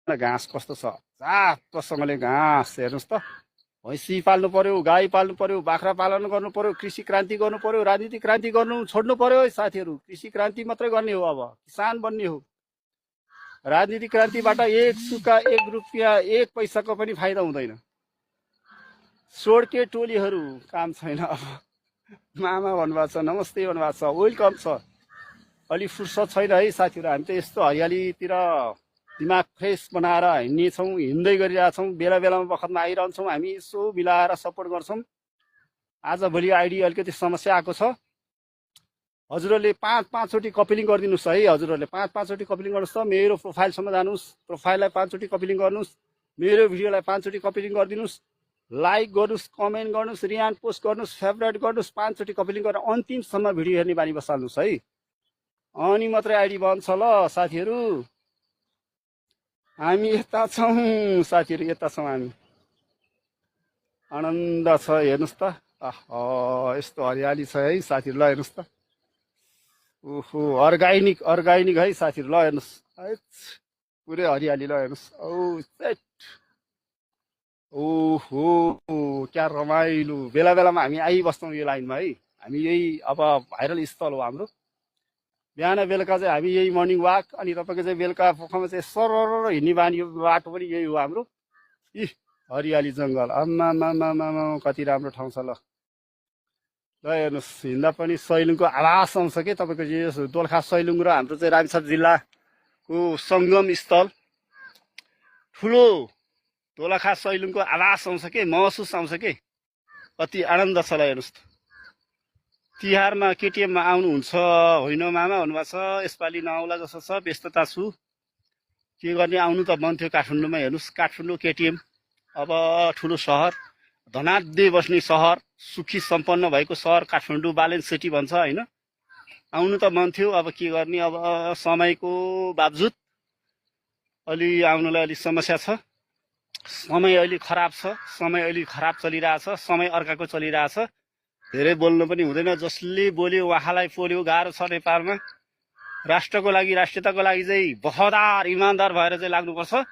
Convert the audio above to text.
घाँस कस्तो छ जातसँगले घाँस हेर्नुहोस् त भैँसी पाल्नु पर्यो गाई पाल्नु पर्यो बाख्रा पालन गर्नु पर्यो कृषि क्रान्ति गर्नु पर्यो राजनीतिक क्रान्ति गर्नु छोड्नु पर्यो है साथीहरू कृषि क्रान्ति मात्रै गर्ने हो अब किसान बन्ने हो राजनीतिक क्रान्तिबाट एक सुका एक रुपियाँ एक पैसाको पनि फाइदा हुँदैन सोड्के टोलीहरू काम छैन अब मामा भन्नुभएको छ नमस्ते भन्नुभएको छ वेलकम छ अलि फुर्सद छैन है साथीहरू हामी त यस्तो हरियालीतिर दिमाग फ्रेस बनाएर हिँड्नेछौँ हिँड्दै गरिरहेछौँ बेला बेलामा बखतमा आइरहन्छौँ हामी यसो मिलाएर सपोर्ट गर्छौँ आजभोलि आइडी अलिकति समस्या आएको छ हजुरहरूले पाँचचोटि कपिलिङ गरिदिनुहोस् है हजुरहरूले पाँचचोटि कपिलिङ गर्नुहोस् त मेरो प्रोफाइलसम्म जानुहोस् प्रोफाइललाई 5चोटि कपिलिङ गर्नुहोस् मेरो भिडियोलाई 5चोटि कपिलिङ गरिदिनुहोस् लाइक गर्नुहोस् कमेन्ट गर्नुहोस् रियान पोस्ट गर्नुहोस् फेभरेट गर्नुहोस् 5चोटि कपिलिङ गरेर अन्तिमसम्म भिडियो हेर्ने बानी बसाल्नुहोस् है अनि मात्रै आइडी बन्छ ल साथीहरू हामी यता छौँ साथीहरू यता छौँ हामी आनन्द छ हेर्नुहोस् त यस्तो हरियाली छ है साथीहरू ल हेर्नुहोस् त ओहो अर्ग्यानिक है साथीहरू ल हेर्नुहोस् पुरै हरियाली ल हेर्नुहोस् ओहो क्या रमाइलो बेला बेलामा हामी आइबस्छौँ यो लाइनमा है हामी यही अब भाइरल स्थल हो हाम्रो बिहान बेलुका चाहिँ हामी यही मर्निङ वाक अनि तपाईँको चाहिँ बेलुका पोखरमा चाहिँ सरर हिँड्ने बानी बाटो पनि यही हो हाम्रो हरियाली जङ्गल आम्मामामामा कति राम्रो ठाउँ छ ल हेर्नुहोस् हिँड्दा पनि सैलुङको आवाज आउँछ के तपाईँको यो दोलखा सैलुङ र हाम्रो चाहिँ रामेछाप जिल्लाको सङ्गम स्थल ठुलो दोलखा सैलुङको आवाज आउँछ के महसुस आउँछ के कति आनन्द छ ल हेर्नुहोस् त तिहारमा केटिएममा आउनुहुन्छ होइन मामा भन्नुभएको छ यसपालि नआउला जस्तो छ व्यस्तता छु के गर्ने आउनु त मन थियो काठमाडौँमा हेर्नुहोस् काठमाडौँ केटिएम अब ठुलो सहर धनाढ्य बस्ने सहर सुखी सम्पन्न भएको सहर काठमाडौँ ब्यालेन्स सिटी भन्छ होइन आउनु त मन थियो अब के गर्ने अब समयको बावजुद अलि आउनुलाई अलिक समस्या छ समय अलि खराब छ समय अलि खराब चलिरहेछ समय अर्काको चलिरहेछ धेरै बोल्नु पनि हुँदैन जसले बोल्यो उहाँलाई पोल्यो गाह्रो छ नेपालमा राष्ट्रको लागि राष्ट्रियताको लागि चाहिँ वफादार इमान्दार भएर चाहिँ लाग्नुपर्छ